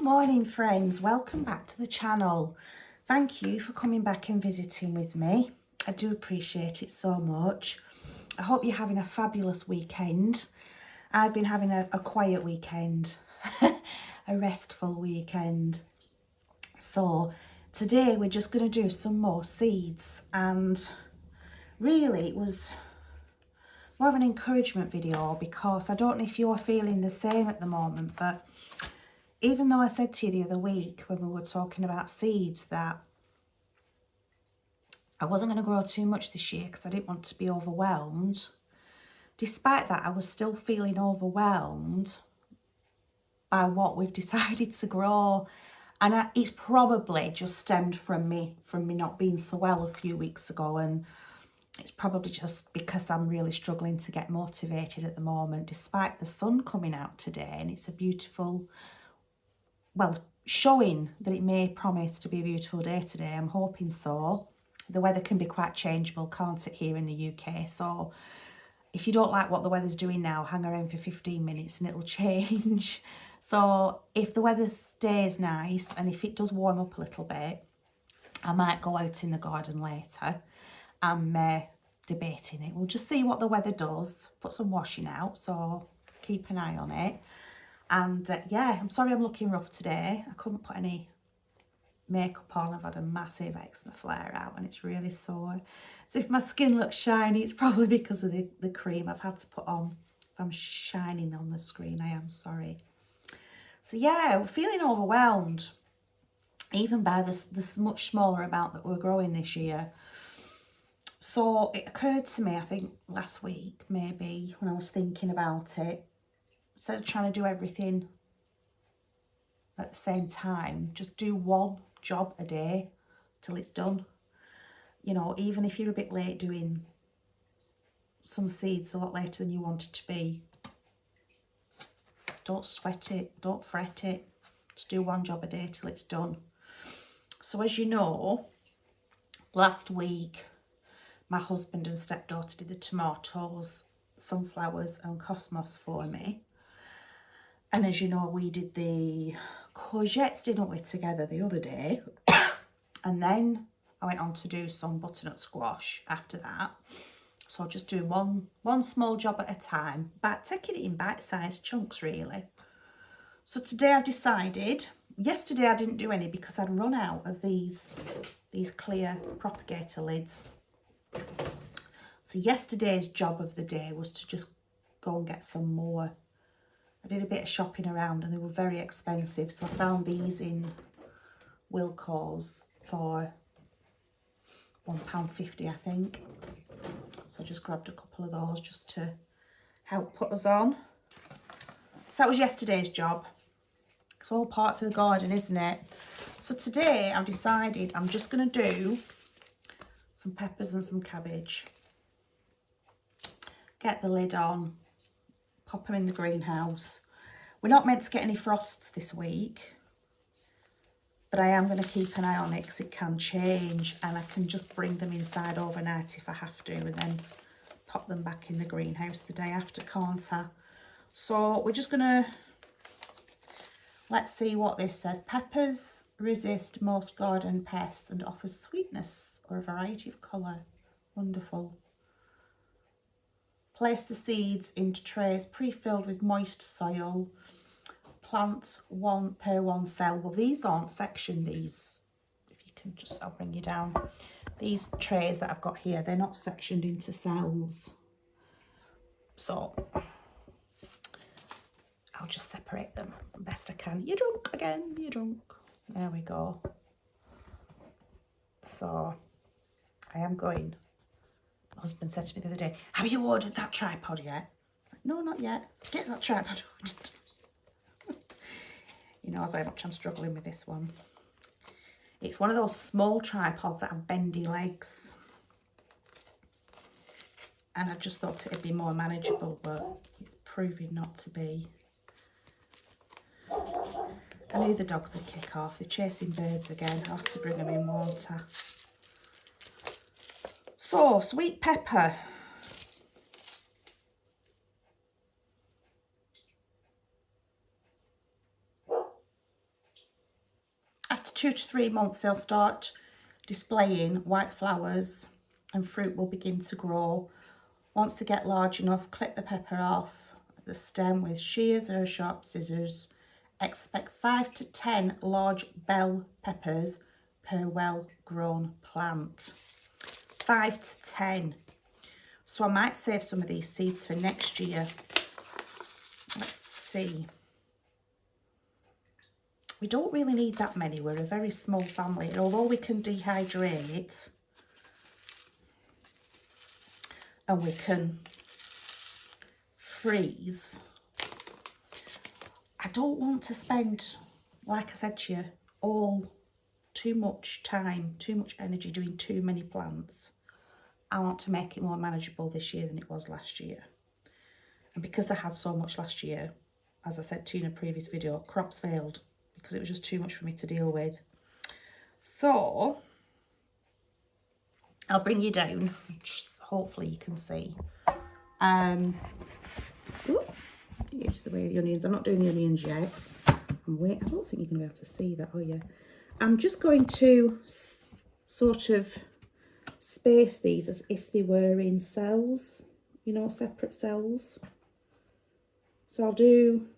Morning friends, welcome back to the channel. Thank you for coming back and visiting with me. I do appreciate it so much. I hope you're having a fabulous weekend. I've been having a quiet weekend, a restful weekend. So today we're just going to do some more seeds, and really it was more of an encouragement video because I don't know if you're feeling the same at the moment, but even though I said to you the other week when we were talking about seeds that I wasn't going to grow too much this year because I didn't want to be overwhelmed, despite that I was still feeling overwhelmed by what we've decided to grow. And it's probably just stemmed from me not being so well a few weeks ago, and it's probably just because I'm really struggling to get motivated at the moment, despite the sun coming out today, and it's a beautiful, well, showing that it may promise to be a beautiful day today. I'm hoping so. The weather can be quite changeable, can't it, here in the UK? So if you don't like what the weather's doing now, hang around for 15 minutes and it'll change. So if the weather stays nice and if it does warm up a little bit, I might go out in the garden later. I'm debating it. We'll just see what the weather does. Put some washing out, so keep an eye on it. And yeah, I'm sorry I'm looking rough today. I couldn't put any makeup on. I've had a massive eczema flare out and it's really sore. So if my skin looks shiny, it's probably because of the cream I've had to put on. If I'm shining on the screen, I am sorry. So yeah, we're feeling overwhelmed, even by this much smaller amount that we're growing this year. So it occurred to me, I think last week, maybe, when I was thinking about it, instead of trying to do everything at the same time, just do one job a day till it's done. You know, even if you're a bit late doing some seeds a lot later than you want it to be, don't sweat it, don't fret it. Just do one job a day till it's done. So as you know, last week, my husband and stepdaughter did the tomatoes, sunflowers and cosmos for me. And as you know, we did the courgettes, didn't we, together the other day. And then I went on to do some butternut squash after that. So just doing one small job at a time, but taking it in bite-sized chunks, really. So today I've decided, yesterday I didn't do any because I'd run out of these clear propagator lids. So yesterday's job of the day was to just go and get some more. I did a bit of shopping around and they were very expensive, so I found these in Wilko's for £1.50, I think. So I just grabbed a couple of those just to help put us on. So that was yesterday's job. It's all part of the garden, isn't it? So today I've decided I'm just going to do some peppers and some cabbage. Get the lid on. Pop them in the greenhouse. We're not meant to get any frosts this week, but I am going to keep an eye on it because it can change, and I can just bring them inside overnight if I have to, and then pop them back in the greenhouse the day after, can't I? So we're just going to, let's see what this says. Peppers resist most garden pests and offers sweetness or a variety of colour. Wonderful. Place the seeds into trays pre-filled with moist soil. Plant one per one cell. Well, these aren't sectioned, these, if you can just, I'll bring you down. These trays that I've got here, they're not sectioned into cells. So I'll just separate them best I can. You're drunk again, you're drunk. There we go. So I am going. My husband said to me the other day, have you ordered that tripod yet? No, not yet. Get that tripod ordered. You know how much I'm struggling with this one. It's one of those small tripods that have bendy legs. And I just thought it'd be more manageable, but it's proving not to be. I knew the dogs would kick off. They're chasing birds again. I'll have to bring them in water. So, sweet pepper. 2 to 3 months, they'll start displaying white flowers and fruit will begin to grow. Once they get large enough, clip the pepper off the stem with shears or sharp scissors. Expect 5 to 10 large bell peppers per well-grown plant. 5 to 10. So I might save some of these seeds for next year. Let's see. We don't really need that many. We're a very small family. And although we can dehydrate and we can freeze, I don't want to spend, like I said to you, too much time, too much energy doing too many plants. I want to make it more manageable this year than it was last year. And because I had so much last year, as I said to you in a previous video, crops failed because it was just too much for me to deal with. So I'll bring you down, just hopefully you can see. Get out of the way of the onions. I'm not doing the onions yet. I don't think you're going to be able to see that, are you? I'm just going to sort of space these as if they were in cells, you know, separate cells. So I'll do,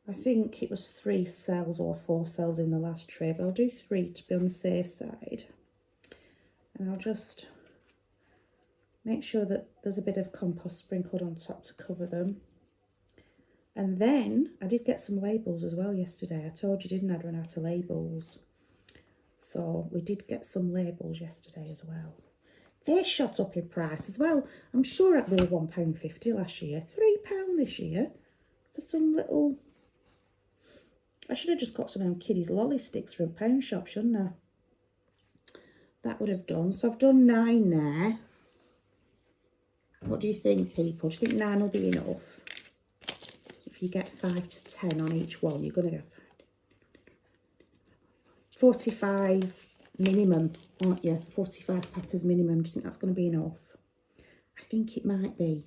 I think it was 3 cells or 4 cells in the last tray, but I'll do 3 to be on the safe side. And I'll just make sure that there's a bit of compost sprinkled on top to cover them. And then I did get some labels as well yesterday. I told you, didn't I, I'd run out of labels. So we did get some labels yesterday as well. They shot up in price as well. I'm sure they were £1.50 last year. £3 this year for some little... I should have just got some of them kiddies lolly sticks from a pound shop, shouldn't I? That would have done. So I've done 9 there. What do you think, people? Do you think 9 will be enough? If you get 5 to 10 on each one, you're going to get 45 minimum, aren't you? 45 peppers minimum. Do you think that's going to be enough? I think it might be.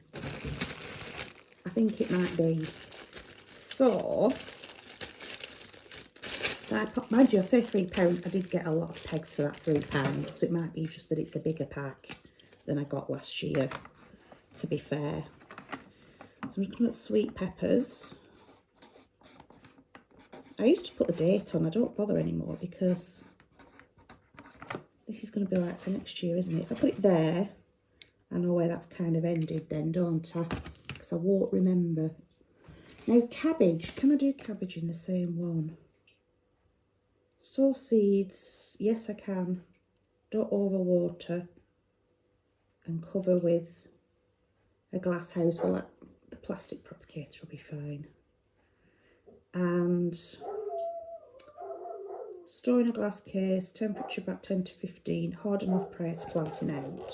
I think it might be. So, mind you, I say £3. I did get a lot of pegs for that £3. So it might be just that it's a bigger pack than I got last year, to be fair. So I'm just going to put sweet peppers. I used to put the date on. I don't bother anymore because this is going to be all right for next year, isn't it? If I put it there, I know where that's kind of ended then, don't I? Because I won't remember. Now, cabbage. Can I do cabbage in the same one? Sow seeds. Yes, I can. Don't overwater. And cover with a glass house. Well, the plastic propagator will be fine. And store in a glass case, temperature about 10 to 15, harden off prior to planting out.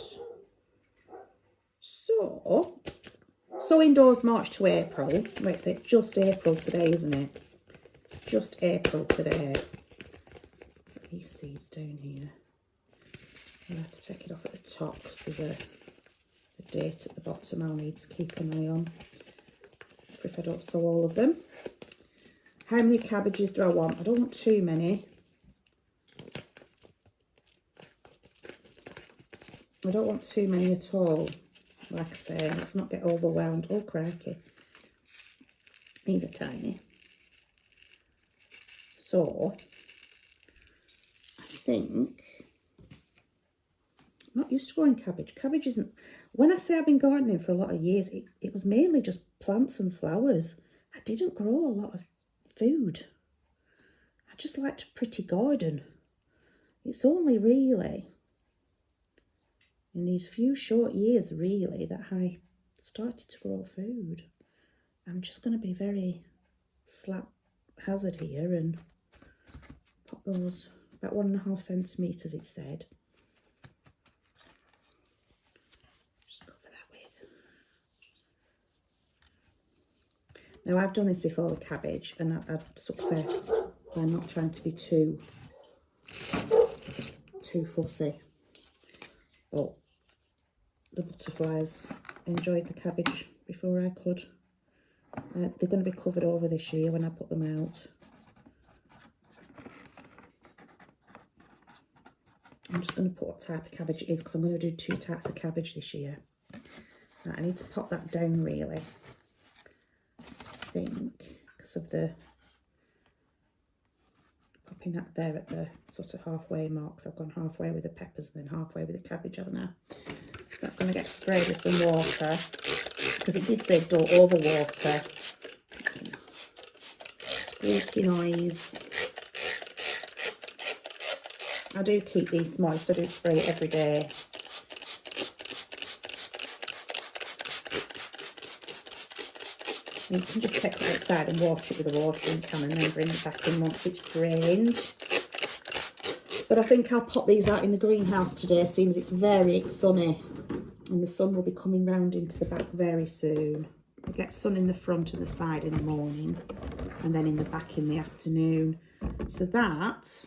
So indoors March to April. Wait, it's just April today, isn't it? It's just April today. Put these seeds down here. I'll have to take it off at the top because there's a date at the bottom I'll need to keep an eye on if I don't sow all of them. How many cabbages do I want? I don't want too many. I don't want too many at all. Like I say, let's not get overwhelmed. Oh, crikey. These are tiny. So, I think... I'm not used to growing cabbage. Cabbage isn't... When I say I've been gardening for a lot of years, it was mainly just plants and flowers. I didn't grow a lot of food. I just liked a pretty garden. It's only really in these few short years really that I started to grow food. I'm just going to be very slap hazard here and put those about 1.5 centimetres it said. Just cover that with. Now I've done this before with cabbage and I've had success by not trying to be too fussy. But the butterflies enjoyed the cabbage before I could. They're going to be covered over this year when I put them out. I'm just going to put what type of cabbage it is because I'm going to do 2 types of cabbage this year. Right, I need to pop that down really, I think, because of the popping that there at the sort of halfway marks. I've gone halfway with the peppers and then halfway with the cabbage, haven't I? So that's going to get sprayed with some water because it did say don't over water. Squeaky noise. I do keep these moist, I do spray it every day. You can just take it outside and water it with a watering can and then bring it back in once it's drained. But I think I'll pop these out in the greenhouse today, seeing as it's very sunny. And the sun will be coming round into the back very soon. We get sun in the front and the side in the morning, and then in the back in the afternoon. So that,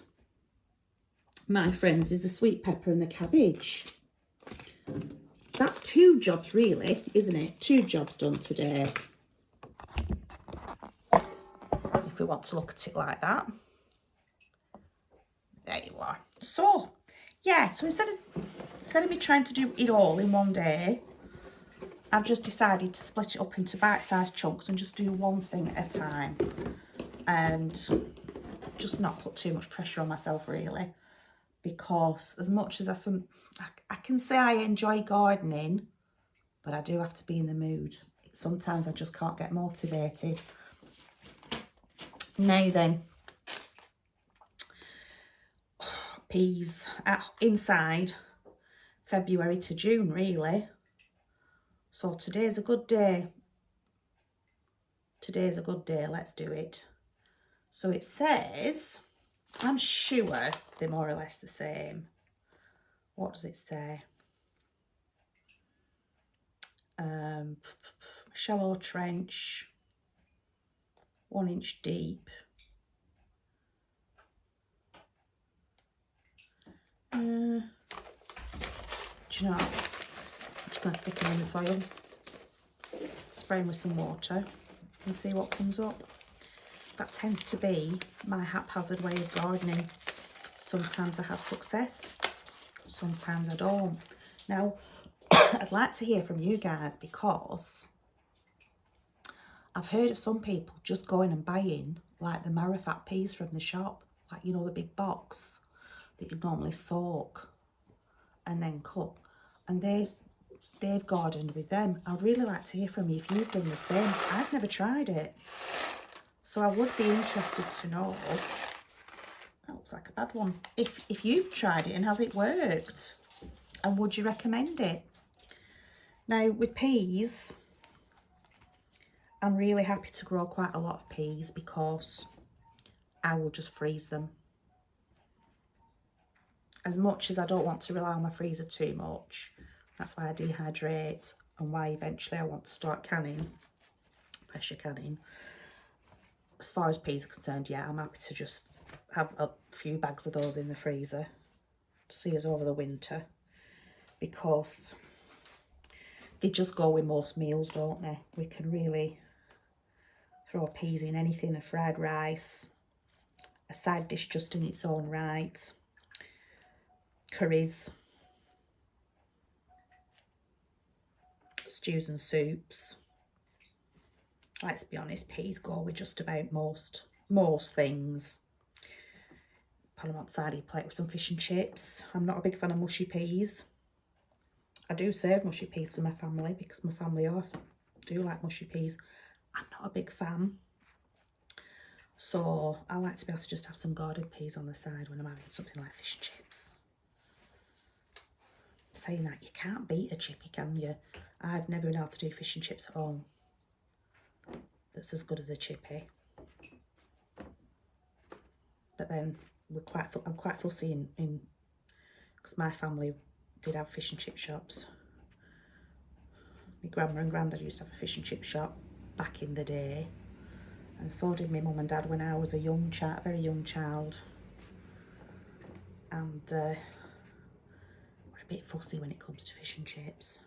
my friends, is the sweet pepper and the cabbage. That's 2 jobs really, isn't it? 2 jobs done today. If we want to look at it like that. There you are. So, yeah, so instead of me trying to do it all in one day, I've just decided to split it up into bite-sized chunks and just do one thing at a time. And just not put too much pressure on myself really. Because as much as I can say I enjoy gardening, but I do have to be in the mood. Sometimes I just can't get motivated. Now then, peas inside February to June really. So today's a good day. Today's a good day, let's do it. So it says, I'm sure they're more or less the same. What does it say? Shallow trench, 1 inch deep. Do you know what? I'm just going to stick them in the soil, spray them with some water and see what comes up. That tends to be my haphazard way of gardening. Sometimes I have success, sometimes I don't. Now, I'd like to hear from you guys because I've heard of some people just going and buying like the Marifat peas from the shop, like, you know, the big box that you'd normally soak and then cook, and they've gardened with them. I'd really like to hear from you if you've done the same. I've never tried it, so I would be interested to know. That looks like a bad one. If you've tried it and has it worked, and would you recommend it? Now with peas, I'm really happy to grow quite a lot of peas because I will just freeze them. As much as I don't want to rely on my freezer too much, that's why I dehydrate and why eventually I want to start canning, pressure canning. As far as peas are concerned, yeah, I'm happy to just have a few bags of those in the freezer to see us over the winter, because they just go with most meals, don't they? We can really throw peas in anything, a fried rice, a side dish just in its own right, curries, stews and soups. Let's be honest, peas go with just about most things. Put them outside your plate with some fish and chips. I'm not a big fan of mushy peas. I do serve mushy peas for my family because my family do like mushy peas. I'm not a big fan. So I like to be able to just have some garden peas on the side when I'm having something like fish and chips. Saying that, you can't beat a chippy, can you? I've never been able to do fish and chips at home that's as good as a chippy. But then I'm quite fussy in because my family did have fish and chip shops. My grandma and granddad used to have a fish and chip shop back in the day, and so did my mum and dad when I was a very young child. And we're a bit fussy when it comes to fish and chips.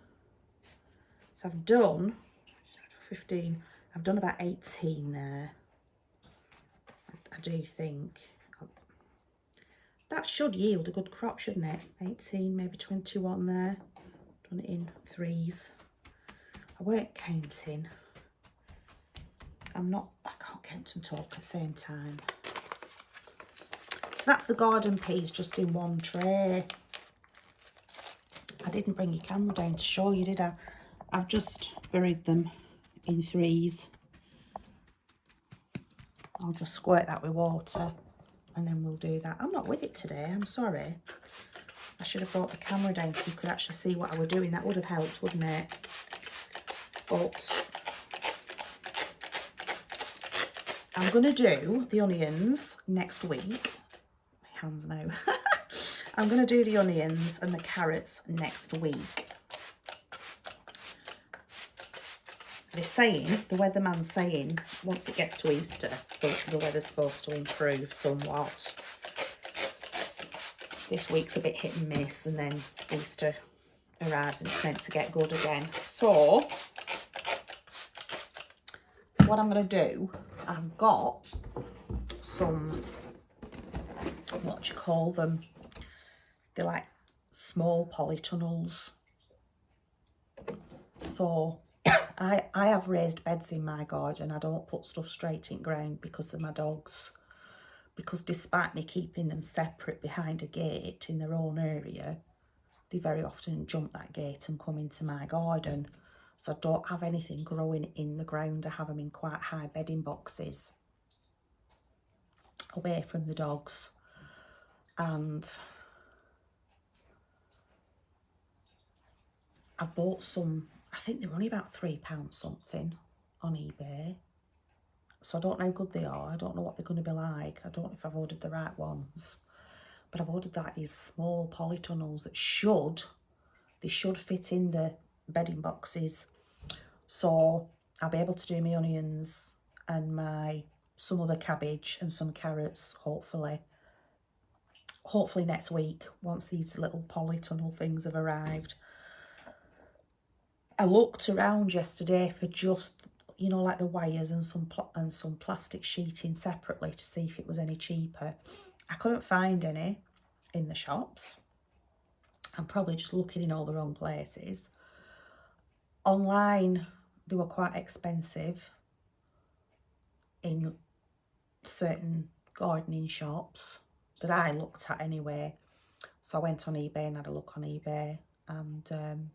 So I've done 15. I've done about 18 there. I do think that should yield a good crop, shouldn't it? 18, maybe 21 there. Done it in threes. I weren't counting. I can't count and talk at the same time. So that's the garden peas just in one tray. I didn't bring your camera down to show you, did I? I've just buried them in threes. I'll just squirt that with water and then we'll do that. I'm not with it today, I'm sorry. I should have brought the camera down so you could actually see what I was doing. That would have helped, wouldn't it? But I'm going to do the onions next week. My hands now. I'm going to do the onions and the carrots next week. They're saying, the weatherman's saying, once it gets to Easter, the weather's supposed to improve somewhat. This week's a bit hit and miss, and then Easter arrives and it's meant to get good again. So, what I'm going to do, I've got some, what do you call them? They're like small polytunnels. So, I have raised beds in my garden. I don't put stuff straight in ground because of my dogs. Because despite me keeping them separate behind a gate in their own area, they very often jump that gate and come into my garden. So I don't have anything growing in the ground. I have them in quite high bedding boxes away from the dogs. And I bought some, I think they were only about £3 something on eBay. So I don't know how good they are. I don't know what they're going to be like. I don't know if I've ordered the right ones. But I've ordered like these small polytunnels that should fit in the bedding boxes. So I'll be able to do my onions and some other cabbage and some carrots, hopefully. Hopefully next week, once these little polytunnel things have arrived. I looked around yesterday for just, you know, like the wires and some plastic sheeting separately to see if it was any cheaper. I couldn't find any in the shops. I'm probably just looking in all the wrong places. Online, they were quite expensive in certain gardening shops that I looked at anyway. So I went on eBay and had a look on eBay, and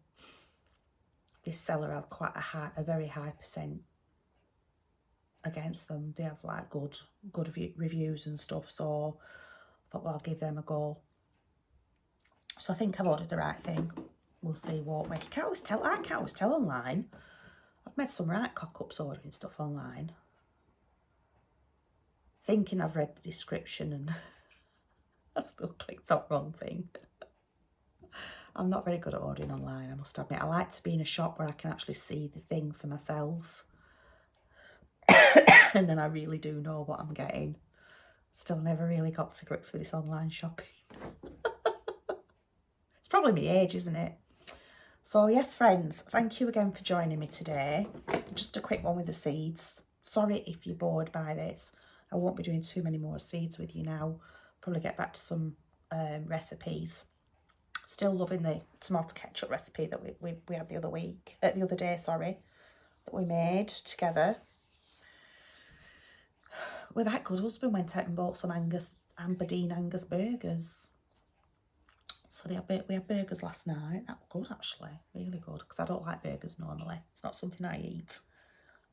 this seller had quite a very high percent against them. They have like good reviews and stuff, so I thought, well, I'll give them a go. So I think I've ordered the right thing. We'll see, won't we? I can't always tell online. I've made some right cock-ups ordering stuff online, thinking I've read the description, and I've still clicked on the wrong thing. I'm not very good at ordering online, I must admit. I like to be in a shop where I can actually see the thing for myself. And then I really do know what I'm getting. Still never really got to grips with this online shopping. It's probably my age, isn't it? So yes, friends, thank you again for joining me today. Just a quick one with the seeds. Sorry if you're bored by this. I won't be doing too many more seeds with you now. Probably get back to some recipes. Still loving the tomato ketchup recipe that we had the other day, sorry, that we made together. Well, that good husband went out and bought some Aberdeen Angus burgers. So we had burgers last night. That was good, actually, really good, because I don't like burgers normally. It's not something I eat,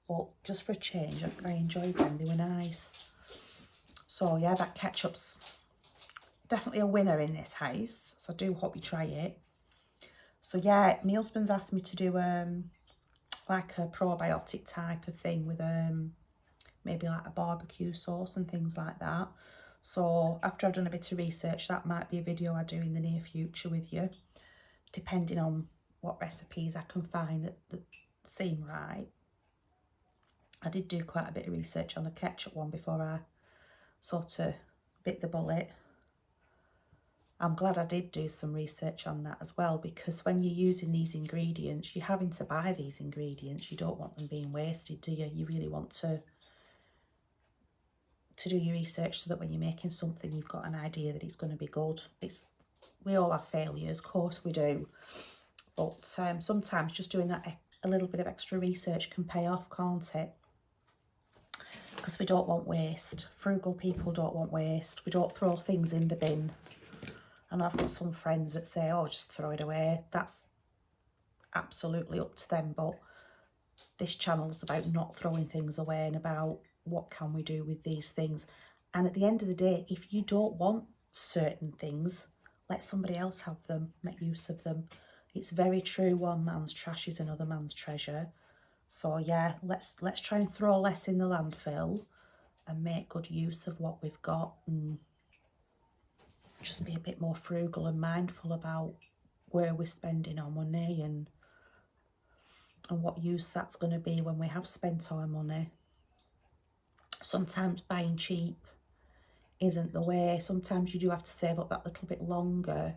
but just for a change, I enjoyed them. They were nice. So yeah, that ketchup's definitely a winner in this house, so I do hope you try it. So yeah, my husband's asked me to do like a probiotic type of thing with maybe like a barbecue sauce and things like that. So after I've done a bit of research, that might be a video I do in the near future with you, depending on what recipes I can find that seem right. I did do quite a bit of research on the ketchup one before I sort of bit the bullet. I'm glad I did do some research on that as well, because when you're using these ingredients, you're having to buy these ingredients. You don't want them being wasted, do you? You really want to to do your research so that when you're making something, you've got an idea that it's going to be good. We all have failures, of course we do. But sometimes just doing that a little bit of extra research can pay off, can't it? Because we don't want waste. Frugal people don't want waste. We don't throw things in the bin. And I've got some friends that say, oh, just throw it away. That's absolutely up to them. But this channel is about not throwing things away and about what can we do with these things. And at the end of the day, if you don't want certain things, let somebody else have them, make use of them. It's very true, one man's trash is another man's treasure. So yeah, let's try and throw less in the landfill and make good use of what we've got, and just be a bit more frugal and mindful about where we're spending our money and what use that's going to be when we have spent our money. Sometimes buying cheap isn't the way. Sometimes you do have to save up that little bit longer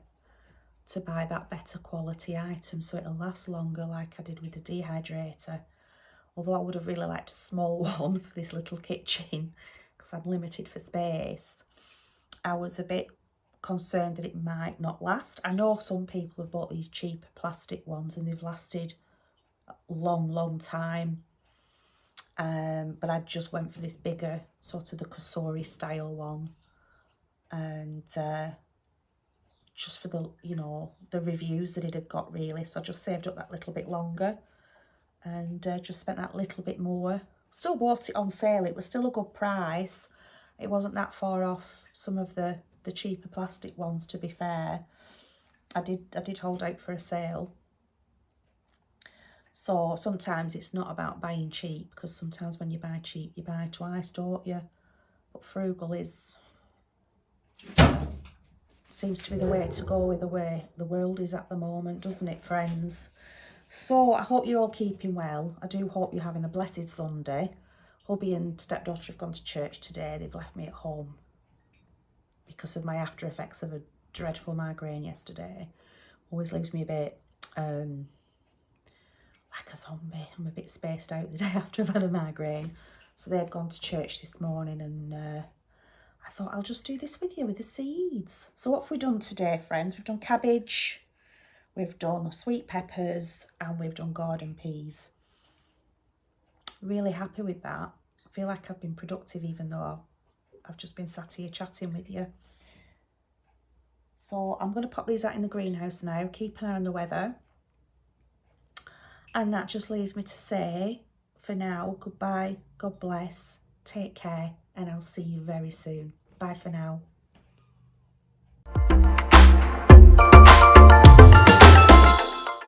to buy that better quality item so it'll last longer, like I did with the dehydrator. Although I would have really liked a small one for this little kitchen because I'm limited for space, I was a bit concerned that it might not last. I know some people have bought these cheap plastic ones and they've lasted a long time. But I just went for this bigger, sort of the Kasori style one. And just for the, you know, the reviews that it had got really. So I just saved up that little bit longer and just spent that little bit more. Still bought it on sale. It was still a good price. It wasn't that far off some of the cheaper plastic ones, to be fair. I did hold out for a sale. So sometimes it's not about buying cheap, because sometimes when you buy cheap, you buy twice, don't you? But frugal seems to be the way to go with the way the world is at the moment, doesn't it, friends? So I hope you're all keeping well. I do hope you're having a blessed Sunday. Hubby and stepdaughter have gone to church today. They've left me at home because of my after effects of a dreadful migraine yesterday. Always leaves me a bit like a zombie. I'm a bit spaced out the day after I've had a migraine. So they've gone to church this morning, and I thought I'll just do this with you with the seeds. So what have we done today, friends? We've done cabbage, we've done sweet peppers, and we've done garden peas. Really happy with that. I feel like I've been productive even though I've just been sat here chatting with you. So I'm going to pop these out in the greenhouse now, keep an eye on the weather. And that just leaves me to say, for now, goodbye, God bless, take care, and I'll see you very soon. Bye for now.